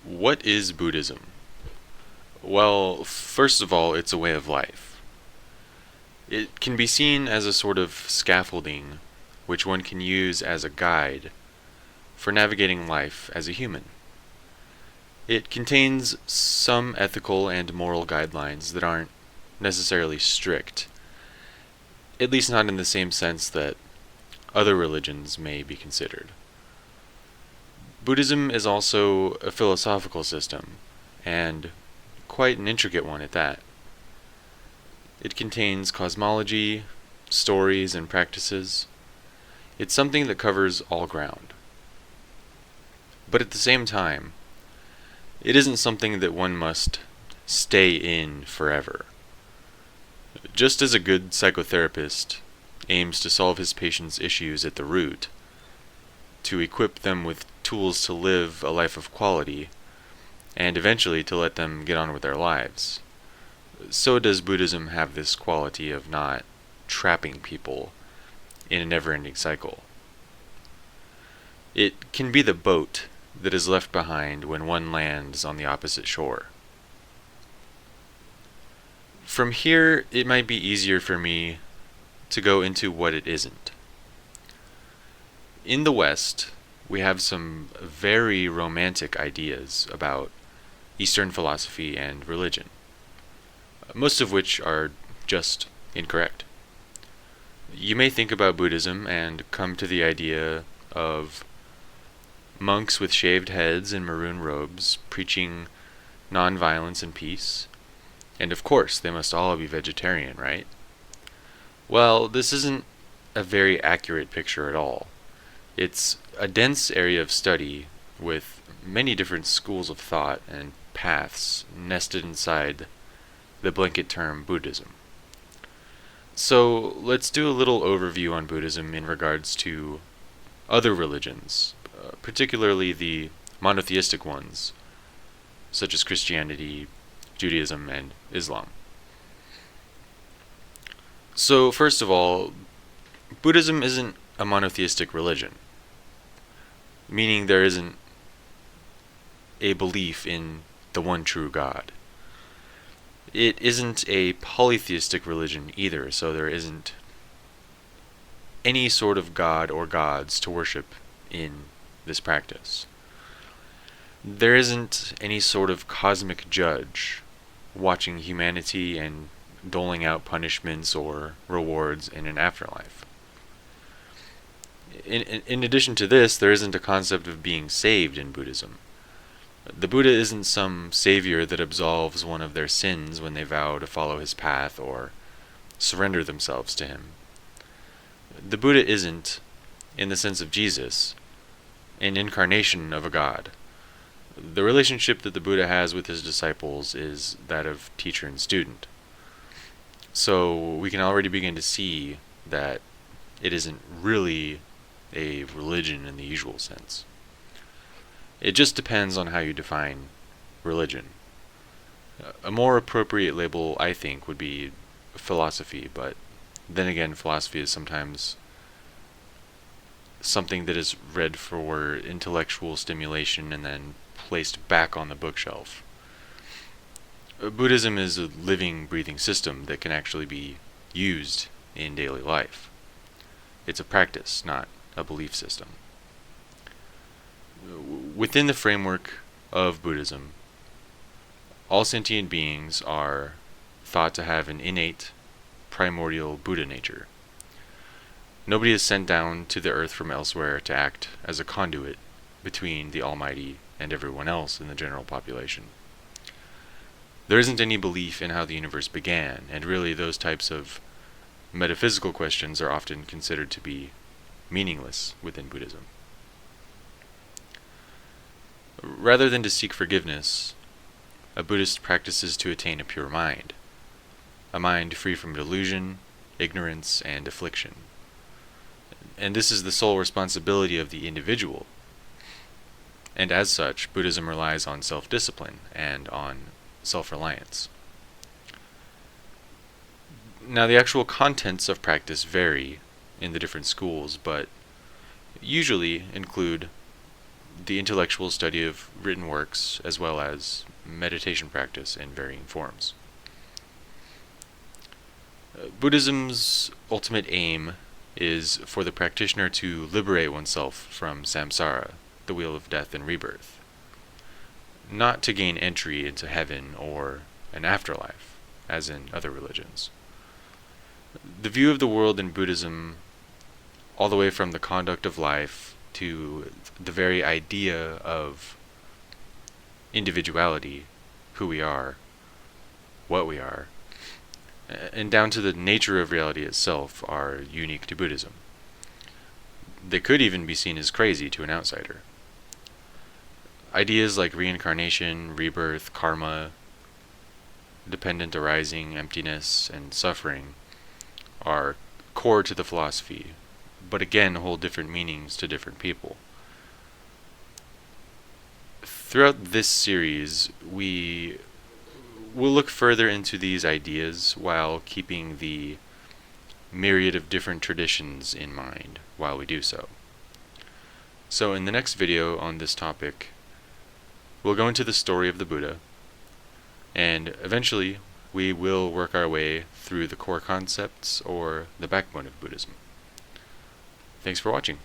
What is Buddhism? Well, first of all, it's a way of life. It can be seen as a sort of scaffolding which one can use as a guide for navigating life as a human. It contains some ethical and moral guidelines that aren't necessarily strict, at least not in the same sense that other religions may be considered. Buddhism is also a philosophical system, and quite an intricate one at that. It contains cosmology, stories, and practices. It's something that covers all ground. But at the same time, it isn't something that one must stay in forever. Just as a good psychotherapist aims to solve his patient's issues at the root, to equip them with tools to live a life of quality, and eventually to let them get on with their lives, so does Buddhism have this quality of not trapping people in a never-ending cycle. It can be the boat that is left behind when one lands on the opposite shore. From here, it might be easier for me to go into what it isn't. In the West, we have some very romantic ideas about Eastern philosophy and religion, most of which are just incorrect. You may think about Buddhism and come to the idea of monks with shaved heads and maroon robes preaching nonviolence and peace. And of course, they must all be vegetarian, right? Well, this isn't a very accurate picture at all. It's a dense area of study with many different schools of thought and paths nested inside the blanket term Buddhism. So let's do a little overview on Buddhism in regards to other religions, particularly the monotheistic ones, such as Christianity, Judaism, and Islam. So first of all, Buddhism isn't a monotheistic religion, meaning there isn't a belief in the one true God. It isn't a polytheistic religion either, so there isn't any sort of god or gods to worship in this practice. There isn't any sort of cosmic judge watching humanity and doling out punishments or rewards in an afterlife. In addition to this, there isn't a concept of being saved in Buddhism. The Buddha isn't some savior that absolves one of their sins when they vow to follow his path or surrender themselves to him. The Buddha isn't, in the sense of Jesus, an incarnation of a god. The relationship that the Buddha has with his disciples is that of teacher and student. So we can already begin to see that it isn't really a religion in the usual sense. It just depends on how you define religion. A more appropriate label, I think, would be philosophy, but then again, philosophy is sometimes something that is read for intellectual stimulation and then placed back on the bookshelf. Buddhism is a living, breathing system that can actually be used in daily life. It's a practice, not a belief system. Within the framework of Buddhism, all sentient beings are thought to have an innate, primordial Buddha nature. Nobody is sent down to the earth from elsewhere to act as a conduit between the Almighty and everyone else in the general population. There isn't any belief in how the universe began, and really those types of metaphysical questions are often considered to be meaningless within Buddhism. Rather than to seek forgiveness, a Buddhist practices to attain a pure mind, a mind free from delusion, ignorance, and affliction. And this is the sole responsibility of the individual. And as such, Buddhism relies on self-discipline and on self-reliance. Now, the actual contents of practice vary in the different schools, but usually include the intellectual study of written works, as well as meditation practice in varying forms. Buddhism's ultimate aim is for the practitioner to liberate oneself from samsara, the wheel of death and rebirth, not to gain entry into heaven or an afterlife, as in other religions. The view of the world in Buddhism, all the way from the conduct of life to the very idea of individuality, who we are, what we are, and down to the nature of reality itself, are unique to Buddhism. They could even be seen as crazy to an outsider. Ideas like reincarnation, rebirth, karma, dependent arising, emptiness, and suffering are core to the philosophy, but again hold different meanings to different people. Throughout this series, we will look further into these ideas while keeping the myriad of different traditions in mind while we do so. So in the next video on this topic, we'll go into the story of the Buddha, and eventually we will work our way through the core concepts or the backbone of Buddhism. Thanks for watching.